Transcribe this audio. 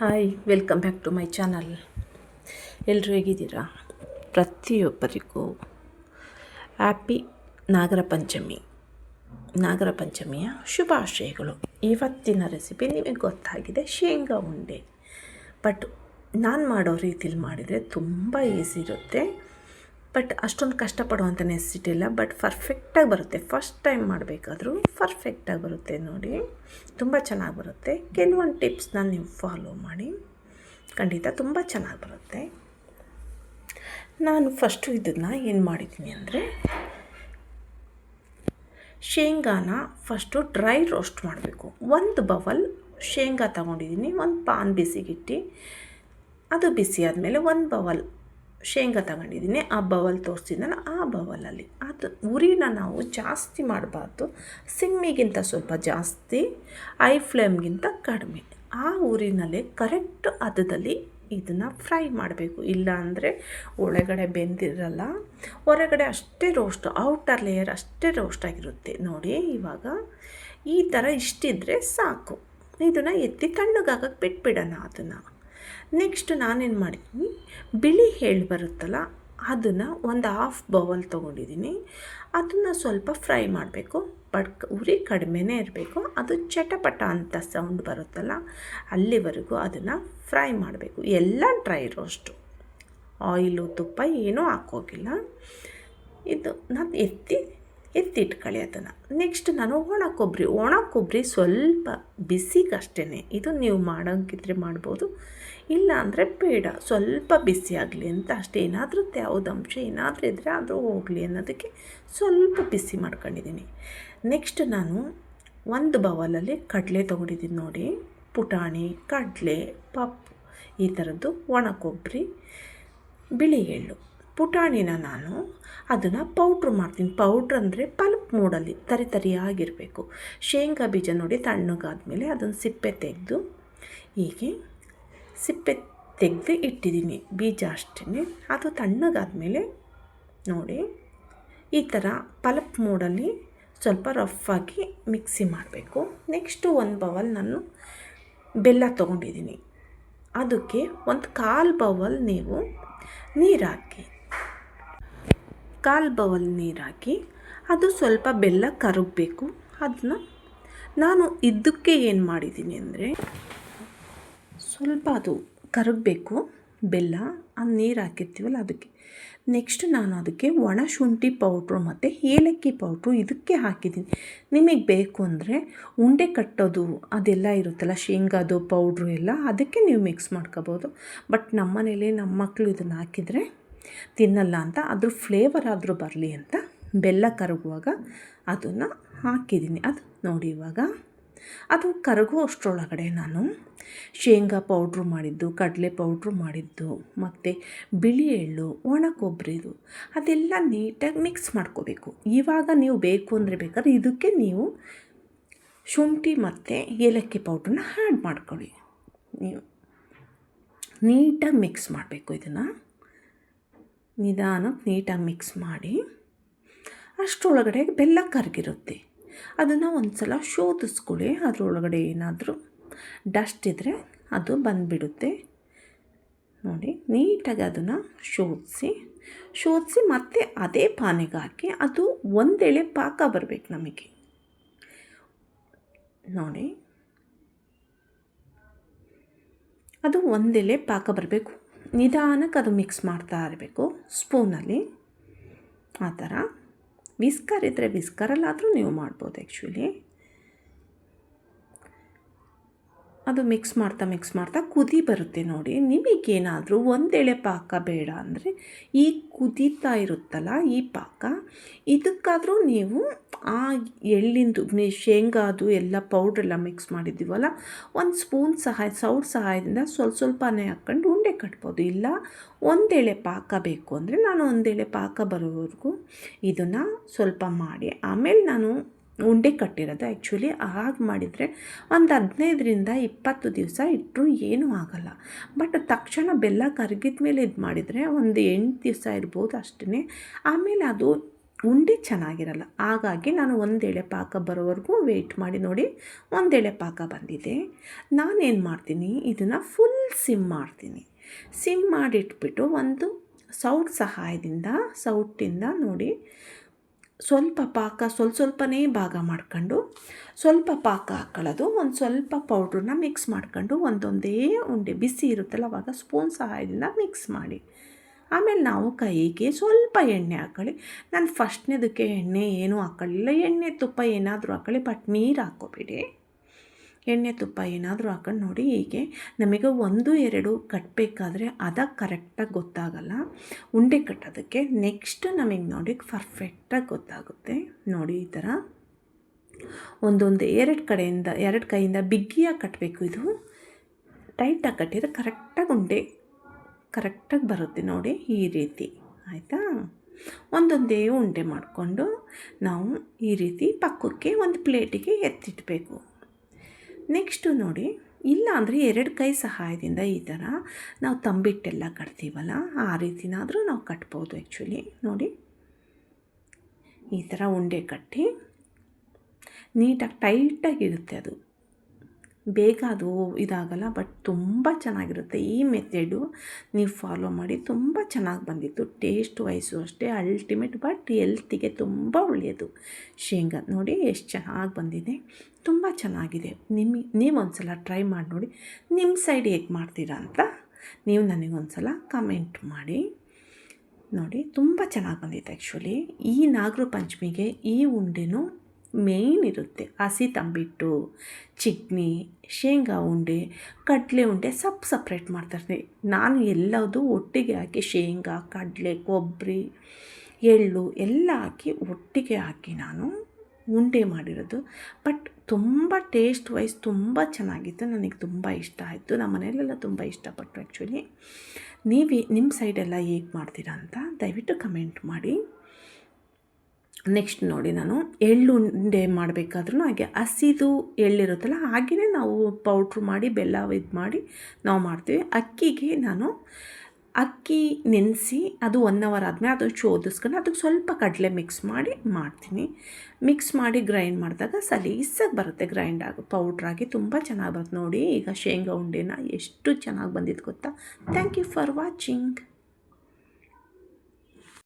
Hi, welcome back to my channel. ಎಲ್ಲರೂ ಹೇಗಿದ್ದೀರಾ? ಪ್ರತಿಯೊಬ್ಬರಿಗೂ ಹ್ಯಾಪಿ ನಾಗರ ಪಂಚಮಿಯ ಶುಭಾಶಯಗಳು. ಇವತ್ತಿನ ರೆಸಿಪಿ ನಿಮಗೆ ಗೊತ್ತಾಗಿದೆ, ಶೇಂಗಾ ಉಂಡೆ. ಬಟ್ ನಾನು ಮಾಡೋ ರೀತಿಲಿ ಮಾಡಿದರೆ ತುಂಬ ಈಸಿ ಇರುತ್ತೆ. ಬಟ್ ಅಷ್ಟೊಂದು ಕಷ್ಟಪಡುವಂಥ ನೆಸಿಟಿ ಇಲ್ಲ. ಬಟ್ ಪರ್ಫೆಕ್ಟಾಗಿ ಬರುತ್ತೆ. ಫಸ್ಟ್ ಟೈಮ್ ಮಾಡಬೇಕಾದ್ರೂ ಪರ್ಫೆಕ್ಟಾಗಿ ಬರುತ್ತೆ. ನೋಡಿ, ತುಂಬ ಚೆನ್ನಾಗಿ ಬರುತ್ತೆ. ಕೆಲವೊಂದು ಟಿಪ್ಸ್ನ ನೀವು ಫಾಲೋ ಮಾಡಿ, ಖಂಡಿತ ತುಂಬ ಚೆನ್ನಾಗಿ ಬರುತ್ತೆ. ನಾನು ಫಸ್ಟು ಇದನ್ನು ಏನು ಮಾಡಿದ್ದೀನಿ ಅಂದರೆ, ಶೇಂಗಾನ ಫಸ್ಟು ಡ್ರೈ ರೋಸ್ಟ್ ಮಾಡಬೇಕು. ಒಂದು ಬವಲ್ ಶೇಂಗಾ ತಗೊಂಡಿದ್ದೀನಿ. ಒಂದು ಪಾನ್ ಬಿಸಿಗಿಟ್ಟು, ಅದು ಬಿಸಿ ಆದಮೇಲೆ ಒಂದು ಬವಲ್ ಶೇಂಗಾ ತಗೊಂಡಿದ್ದೀನಿ. ಆ ಬವಲ್ ತೋರಿಸಿದ್ನಲ್ಲ, ಆ ಬವಲಲ್ಲಿ ಅದು ಉರಿನ ನಾವು ಜಾಸ್ತಿ ಮಾಡಬಾರ್ದು. ಸಿಮ್ಮಿಗಿಂತ ಸ್ವಲ್ಪ ಜಾಸ್ತಿ, ಐ ಫ್ಲೇಮ್ಗಿಂತ ಕಡಿಮೆ. ಆ ಉರಿನಲ್ಲೇ ಕರೆಕ್ಟ್ ಹದದಲ್ಲಿ ಇದನ್ನು ಫ್ರೈ ಮಾಡಬೇಕು. ಇಲ್ಲ ಅಂದರೆ ಒಳಗಡೆ ಬೆಂದಿರಲ್ಲ, ಹೊರಗಡೆ ಅಷ್ಟೇ ರೋಸ್ಟ್, ಔಟರ್ ಲೇಯರ್ ಅಷ್ಟೇ ರೋಸ್ಟ್ ಆಗಿರುತ್ತೆ. ನೋಡಿ, ಇವಾಗ ಈ ಥರ ಇಷ್ಟಿದ್ರೆ ಸಾಕು. ಇದನ್ನು ಎತ್ತಿ ತಣ್ಣಗಾಗಕ್ಕೆ ಬಿಟ್ಬಿಡೋಣ. ಅದನ್ನು ನೆಕ್ಸ್ಟ್ ನಾನೇನು ಮಾಡಿದ್ದೀನಿ, ಬಿಳಿ ಎಳ್ಳು ಬರುತ್ತಲ್ಲ, ಅದನ್ನು ಒಂದು ಹಾಫ್ ಬೌಲ್ ತೊಗೊಂಡಿದ್ದೀನಿ. ಅದನ್ನು ಸ್ವಲ್ಪ ಫ್ರೈ ಮಾಡಬೇಕು. ಬಟ್ ಉರಿ ಕಡಿಮೆನೇ ಇರಬೇಕು. ಅದು ಚಟಪಟ ಅಂತ ಸೌಂಡ್ ಬರುತ್ತಲ್ಲ, ಅಲ್ಲಿವರೆಗೂ ಅದನ್ನು ಫ್ರೈ ಮಾಡಬೇಕು. ಎಲ್ಲ ಡ್ರೈ ರೋಸ್ಟು, ಆಯಿಲು ತುಪ್ಪ ಏನೂ ಹಾಕೋಗಿಲ್ಲ. ಇದು ನಾನು ಎತ್ತಿಟ್ಕೊಳ್ಳಿ ಅದನ್ನು. ನೆಕ್ಸ್ಟ್ ನಾನು ಒಣ ಕೊಬ್ಬರಿ ಸ್ವಲ್ಪ ಬಿಸಿಗಷ್ಟೇ. ಇದು ನೀವು ಮಾಡೋಂಗಿದ್ರೆ ಮಾಡ್ಬೋದು, ಇಲ್ಲ ಅಂದರೆ ಬೇಡ, ಸ್ವಲ್ಪ ಬಿಸಿ ಆಗಲಿ ಅಂತ ಅಷ್ಟೇ. ಏನಾದರೂ ಯಾವುದು ಅಂಶ ಏನಾದರೂ ಇದ್ದರೆ ಅದು ಹೋಗಲಿ ಅನ್ನೋದಕ್ಕೆ ಸ್ವಲ್ಪ ಬಿಸಿ ಮಾಡ್ಕೊಂಡಿದ್ದೀನಿ. ನೆಕ್ಸ್ಟ್ ನಾನು ಒಂದು ಬೌಲಲ್ಲಿ ಕಡಲೆ ತೊಗೊಂಡಿದ್ದೀನಿ. ನೋಡಿ, ಪುಟಾಣಿ, ಕಡಲೆ, ಪಪ್ಪು, ಈ ಥರದ್ದು ಒಣ ಕೊಬ್ಬರಿ, ಬಿಳಿ ಎಳ್ಳು. ಪುಟಾಣಿನ ನಾನು ಅದನ್ನು ಪೌಡ್ರ್ ಮಾಡ್ತೀನಿ. ಪೌಡ್ರ್ ಅಂದರೆ ಪಲ್ಪ್ ಮೂಡಲ್ಲಿ ತರಿಯಾಗಿರಬೇಕು. ಶೇಂಗಾ ಬೀಜ ನೋಡಿ ತಣ್ಣಗಾದ್ಮೇಲೆ ಅದನ್ನು ಸಿಪ್ಪೆ ತೆಗೆದು, ಹೀಗೆ ಸಿಪ್ಪೆ ತೆಗೆದು ಇಟ್ಟಿದ್ದೀನಿ. ಬೀಜ ಅಷ್ಟೇ. ಅದು ತಣ್ಣಗಾದ್ಮೇಲೆ ನೋಡಿ, ಈ ಥರ ಪಲ್ಪ್ ಮೂಡಲ್ಲಿ ಸ್ವಲ್ಪ ರಫಾಗಿ ಮಿಕ್ಸಿ ಮಾಡಬೇಕು. ನೆಕ್ಸ್ಟು ಒಂದು ಬೌಲ್ ನಾನು ಬೆಲ್ಲ ತೊಗೊಂಡಿದ್ದೀನಿ. ಅದಕ್ಕೆ ಒಂದು ಕಾಲು ಬೌಲ್ ನೀವು ನೀರು ಹಾಕಿ, ಅದು ಸ್ವಲ್ಪ ಬೆಲ್ಲ ಕರಗಬೇಕು. ಅದನ್ನ ನಾನು ಇದಕ್ಕೆ ಏನು ಮಾಡಿದ್ದೀನಿ ಅಂದರೆ, ಸ್ವಲ್ಪ ಅದು ಕರಗಬೇಕು ಬೆಲ್ಲ, ಆ ನೀರು ಹಾಕಿರ್ತೀವಲ್ಲ ಅದಕ್ಕೆ. ನೆಕ್ಸ್ಟ್ ನಾನು ಅದಕ್ಕೆ ಒಣ ಶುಂಠಿ ಪೌಡ್ರು ಮತ್ತು ಏಲಕ್ಕಿ ಪೌಡ್ರು ಇದಕ್ಕೆ ಹಾಕಿದ್ದೀನಿ. ನಿಮಗೆ ಬೇಕು ಅಂದರೆ ಉಂಡೆ ಕಟ್ಟೋದು ಅದೆಲ್ಲ ಇರುತ್ತಲ್ಲ, ಶೇಂಗಾದು ಪೌಡ್ರು ಎಲ್ಲ, ಅದಕ್ಕೆ ನೀವು ಮಿಕ್ಸ್ ಮಾಡ್ಕೋಬೋದು. ಬಟ್ ನಮ್ಮ ಮನೇಲಿ ನಮ್ಮ ಮಕ್ಕಳು ಇದನ್ನು ಹಾಕಿದರೆ ತಿನ್ನಲ್ಲ ಅಂತ, ಅದ್ರ ಫ್ಲೇವರ್ ಆದರೂ ಬರಲಿ ಅಂತ ಬೆಲ್ಲ ಕರಗುವಾಗ ಅದನ್ನು ಹಾಕಿದ್ದೀನಿ. ಅದು ನೋಡಿ, ಇವಾಗ ಅದು ಕರಗೋ ಅಷ್ಟರೊಳಗಡೆ ನಾನು ಶೇಂಗಾ ಪೌಡ್ರು ಮಾಡಿದ್ದು, ಕಡಲೆ ಪೌಡ್ರು ಮಾಡಿದ್ದು, ಮತ್ತು ಬಿಳಿ ಎಳ್ಳು, ಒಣ ಕೊಬ್ಬರಿದು ಅದೆಲ್ಲ ನೀಟಾಗಿ ಮಿಕ್ಸ್ ಮಾಡ್ಕೋಬೇಕು. ಇವಾಗ ನೀವು ಬೇಕು ಅಂದರೆ ಬೇಕಾದ್ರೆ ಇದಕ್ಕೆ ನೀವು ಶುಂಠಿ ಮತ್ತು ಏಲಕ್ಕಿ ಪೌಡ್ರನ್ನ ಆ್ಯಡ್ ಮಾಡ್ಕೊಳ್ಳಿ. ನೀವು ನೀಟಾಗಿ ಮಿಕ್ಸ್ ಮಾಡಬೇಕು. ಇದನ್ನು ನಿಧಾನಕ್ಕೆ ನೀಟಾಗಿ ಮಿಕ್ಸ್ ಮಾಡಿ, ಅಷ್ಟರೊಳಗಡೆ ಬೆಲ್ಲ ಕರಗಿರುತ್ತೆ. ಅದನ್ನು ಒಂದು ಸಲ ಶೋಧಿಸ್ಕೊಳ್ಳಿ. ಅದರೊಳಗಡೆ ಏನಾದರೂ ಡಸ್ಟ್ ಇದ್ದರೆ ಅದು ಬಂದುಬಿಡುತ್ತೆ. ನೋಡಿ, ನೀಟಾಗಿ ಅದನ್ನು ಶೋಧಿಸಿ ಮತ್ತೆ ಅದೇ ಪಾನಿಗೆ ಹಾಕಿ, ಅದು ಒಂದೆಳೆ ಪಾಕ ಬರಬೇಕು ನಮಗೆ. ನೋಡಿ, ಅದು ಒಂದೆಳೆ ಪಾಕ ಬರಬೇಕು. ನಿಧಾನಕ್ಕೆ ಅದು ಮಿಕ್ಸ್ ಮಾಡ್ತಾ ಇರಬೇಕು ಸ್ಪೂನಲ್ಲಿ. ಆ ಥರ ವಿಸ್ಕರ್ ಇದ್ದರೆ ವಿಸ್ಕರಲ್ಲಾದರೂ ನೀವು ಮಾಡ್ಬೋದು. ಆ್ಯಕ್ಚುಲಿ ಅದು ಮಿಕ್ಸ್ ಮಾಡ್ತಾ ಕುದಿ ಬರುತ್ತೆ. ನೋಡಿ, ನಿಮಗೇನಾದರೂ ಒಂದೆಳೆ ಪಾಕ ಬೇಡ ಅಂದರೆ ಈ ಕುದೀತಾ ಇರುತ್ತಲ್ಲ ಈ ಪಾಕ, ಇದಕ್ಕಾದರೂ ನೀವು ಆ ಎಳ್ಳಿಂದು ಶೇಂಗಾದು ಎಲ್ಲ ಪೌಡ್ರೆಲ್ಲ ಮಿಕ್ಸ್ ಮಾಡಿದ್ದೀವಲ್ಲ, ಒಂದು ಸ್ಪೂನ್ ಸಹಾಯದಿಂದ ಸ್ವಲ್ಪನೇ ಹಾಕ್ಕೊಂಡು ಉಂಡೆ ಕಟ್ಬೋದು. ಇಲ್ಲ ಒಂದೆಳೆ ಪಾಕ ಬೇಕು ಅಂದರೆ ನಾನು ಒಂದೆಳೆ ಪಾಕ ಬರೋವರೆಗೂ ಇದನ್ನು ಸ್ವಲ್ಪ ಮಾಡಿ ಆಮೇಲೆ ನಾನು ಉಂಡೆ ಕಟ್ಟಿರೋದು. ಆ್ಯಕ್ಚುಲಿ ಹಾಗೆ ಮಾಡಿದರೆ ಒಂದು 15-20 ದಿವಸ ಇಟ್ಟರೂ ಏನೂ ಆಗೋಲ್ಲ. ಬಟ್ ತಕ್ಷಣ ಬೆಲ್ಲ ಕರಗಿದ ಮೇಲೆ ಇದು ಮಾಡಿದರೆ ಒಂದು 8 ದಿವಸ ಇರ್ಬೋದು ಅಷ್ಟೇ. ಆಮೇಲೆ ಅದು ಉಂಡೆ ಚೆನ್ನಾಗಿರಲ್ಲ. ಹಾಗಾಗಿ ನಾನು ಒಂದೆಳೆ ಪಾಕ ಬರೋವರೆಗೂ ವೆಯ್ಟ್ ಮಾಡಿ ನೋಡಿ, ಒಂದೆಳೆ ಪಾಕ ಬಂದಿದೆ. ನಾನೇನು ಮಾಡ್ತೀನಿ, ಇದನ್ನು ಫುಲ್ ಸಿಮ್ ಮಾಡ್ತೀನಿ. ಸಿಮ್ ಮಾಡಿಟ್ಬಿಟ್ಟು ಒಂದು ಸೌಟಿಂದ ನೋಡಿ ಸ್ವಲ್ಪ ಪಾಕ ಸ್ವಲ್ಪನೇ ಭಾಗ ಮಾಡ್ಕೊಂಡು ಸ್ವಲ್ಪ ಪಾಕ ಹಾಕ್ಕೊಳ್ಳೋದು, ಒಂದು ಸ್ವಲ್ಪ ಪೌಡ್ರನ್ನ ಮಿಕ್ಸ್ ಮಾಡ್ಕೊಂಡು ಒಂದೊಂದೇ ಉಂಡೆ ಬಿಸಿ ಇರುತ್ತಲ್ಲ ಆವಾಗ ಸ್ಪೂನ್ ಸಹಾಯದಿಂದ ಮಿಕ್ಸ್ ಮಾಡಿ. ಆಮೇಲೆ ನಾವು ಕೈಗೆ ಸ್ವಲ್ಪ ಎಣ್ಣೆ ಹಾಕ್ಕೊಳ್ಳಿ. ನಾನು ಫಸ್ಟ್ನೇದಕ್ಕೆ ಎಣ್ಣೆ ಏನೂ ಹಾಕ್ಕೊಳ್ಳಿಲ್ಲ. ಎಣ್ಣೆ ತುಪ್ಪ ಏನಾದರೂ ಹಾಕ್ಕೊಳ್ಳಿ, ಬಟ್ ನೀರು ಹಾಕ್ಕೋಬೇಡಿ. ಎಣ್ಣೆ ತುಪ್ಪ ಏನಾದರೂ ಹಾಕೊಂಡು ನೋಡಿ. ಹೀಗೆ ನಮಗೆ 1-2 ಕಟ್ಟಬೇಕಾದ್ರೆ ಕರೆಕ್ಟಾಗಿ ಗೊತ್ತಾಗಲ್ಲ ಉಂಡೆ ಕಟ್ಟೋದಕ್ಕೆ. ನೆಕ್ಸ್ಟ್ ನಮಗೆ ನೋಡಿ ಪರ್ಫೆಕ್ಟಾಗಿ ಗೊತ್ತಾಗುತ್ತೆ. ನೋಡಿ ಈ ಥರ ಎರಡು ಕೈಯಿಂದ ಬಿಗಿಯಾಗಿ ಕಟ್ಟಬೇಕು. ಇದು ಟೈಟಾಗಿ ಕಟ್ಟಿದರೆ ಕರೆಕ್ಟಾಗಿ ಉಂಡೆ ಕರೆಕ್ಟಾಗಿ ಬರುತ್ತೆ ನೋಡಿ, ಈ ರೀತಿ. ಆಯಿತಾ? ಒಂದೊಂದೇ ಉಂಡೆ ಮಾಡಿಕೊಂಡು ನಾವು ಈ ರೀತಿ ಪಕ್ಕಕ್ಕೆ ಒಂದು ಪ್ಲೇಟಿಗೆ ಎತ್ತಿಡಬೇಕು. ನೆಕ್ಸ್ಟು ನೋಡಿ, ಇಲ್ಲ ಅಂದರೆ 2 ಕೈ ಸಹಾಯದಿಂದ ಈ ಥರ ನಾವು ತಂಬಿಟ್ಟೆಲ್ಲ ಕಟ್ತೀವಲ್ಲ ಆ ರೀತಿನಾದರೂ ನಾವು ಕಟ್ಬೋದು. ಆ್ಯಕ್ಚುಲಿ ನೋಡಿ, ಈ ಥರ ಉಂಡೆ ಕಟ್ಟಿ ನೀಟಾಗಿ ಟೈಟಾಗಿರುತ್ತೆ. ಅದು ಬೇಗ ಅದು ಇದಾಗಲ್ಲ, ಬಟ್ ತುಂಬ ಚೆನ್ನಾಗಿರುತ್ತೆ. ಈ ಮೆಥಡು ನೀವು ಫಾಲೋ ಮಾಡಿ. ತುಂಬ ಚೆನ್ನಾಗಿ ಬಂದಿತ್ತು. ಟೇಸ್ಟ್ ವೈಸು ಅಷ್ಟೇ ಅಲ್ಟಿಮೇಟ್, ಬಟ್ ಹೆಲ್ತಿಗೆ ತುಂಬ ಒಳ್ಳೆಯದು. ಶೇಂಗಾ ನೋಡಿ ಎಷ್ಟು ಚೆನ್ನಾಗಿ ಬಂದಿದೆ, ತುಂಬ ಚೆನ್ನಾಗಿದೆ. ನೀವೊಂದು ಸಲ ಟ್ರೈ ಮಾಡಿ ನೋಡಿ. ನಿಮ್ಮ ಸೈಡ್ ಹೇಗೆ ಮಾಡ್ತೀರಾ ಅಂತ ನೀವು ನನಗೊಂದು ಸಲ ಕಮೆಂಟ್ ಮಾಡಿ. ನೋಡಿ ತುಂಬ ಚೆನ್ನಾಗಿ ಬಂದಿದೆ. ಆ್ಯಕ್ಚುಲಿ ಈ ನಾಗರ ಪಂಚಮಿಗೆ ಈ ಉಂಡೆನೂ ಮೇಯ್ನ್ ಇರುತ್ತೆ. ಹಸಿ ತಂಬಿಟ್ಟು, ಚಿಗ್ನಿ, ಶೇಂಗಾ ಉಂಡೆ, ಕಡಲೆ ಉಂಡೆ ಸಪ್ರೇಟ್ ಮಾಡ್ತಾರೆ. ನಾನು ಎಲ್ಲದೂ ಒಟ್ಟಿಗೆ ಹಾಕಿ ಶೇಂಗಾ, ಕಡಲೆ, ಕೊಬ್ಬರಿ, ಎಳ್ಳು ಎಲ್ಲ ಹಾಕಿ ಒಟ್ಟಿಗೆ ಹಾಕಿ ನಾನು ಉಂಡೆ ಮಾಡಿರೋದು. ಬಟ್ ತುಂಬ ಟೇಸ್ಟ್ ವೈಸ್ ತುಂಬ ಚೆನ್ನಾಗಿತ್ತು. ನನಗೆ ತುಂಬ ಇಷ್ಟ ಆಯಿತು. ನಮ್ಮ ಮನೆಯಲ್ಲೆಲ್ಲ ತುಂಬ ಇಷ್ಟಪಟ್ಟರು. ಆ್ಯಕ್ಚುಲಿ ನಿಮ್ಮ ಸೈಡೆಲ್ಲ ಹೇಗೆ ಮಾಡ್ತೀರಾ ಅಂತ ದಯವಿಟ್ಟು ಕಮೆಂಟ್ ಮಾಡಿ. ನೆಕ್ಸ್ಟ್ ನೋಡಿ, ನಾನು ಎಳ್ಳುಂಡೆ ಮಾಡಬೇಕಾದ್ರೂ ಹಾಗೆ ಹಸಿದು ಎಳ್ಳಿರುತ್ತಲ್ಲ ಹಾಗೆಯೇ ನಾವು ಪೌಡ್ರ್ ಮಾಡಿ ಬೆಲ್ಲ ಇದು ಮಾಡಿ ನಾವು ಮಾಡ್ತೀವಿ. ಅಕ್ಕಿಗೆ ನಾನು ಅಕ್ಕಿ ನೆನೆಸಿ ಅದು 1 ಅವರ್ ಆದಮೇಲೆ ಅದು ಶೋಧಿಸ್ಕೊಂಡು ಅದಕ್ಕೆ ಸ್ವಲ್ಪ ಕಡಲೆ ಮಿಕ್ಸ್ ಮಾಡಿ ಮಾಡ್ತೀನಿ. ಮಿಕ್ಸ್ ಮಾಡಿ ಗ್ರೈಂಡ್ ಮಾಡಿದಾಗ ಸಲೀಸಾಗಿ ಬರುತ್ತೆ. ಗ್ರೈಂಡ್ ಪೌಡ್ರಾಗಿ ತುಂಬ ಚೆನ್ನಾಗಿ ಬರುತ್ತೆ. ನೋಡಿ ಈಗ ಶೇಂಗಾ ಉಂಡೆನ ಎಷ್ಟು ಚೆನ್ನಾಗಿ ಬಂದಿದ್ದು ಗೊತ್ತಾ. Thank you for watching.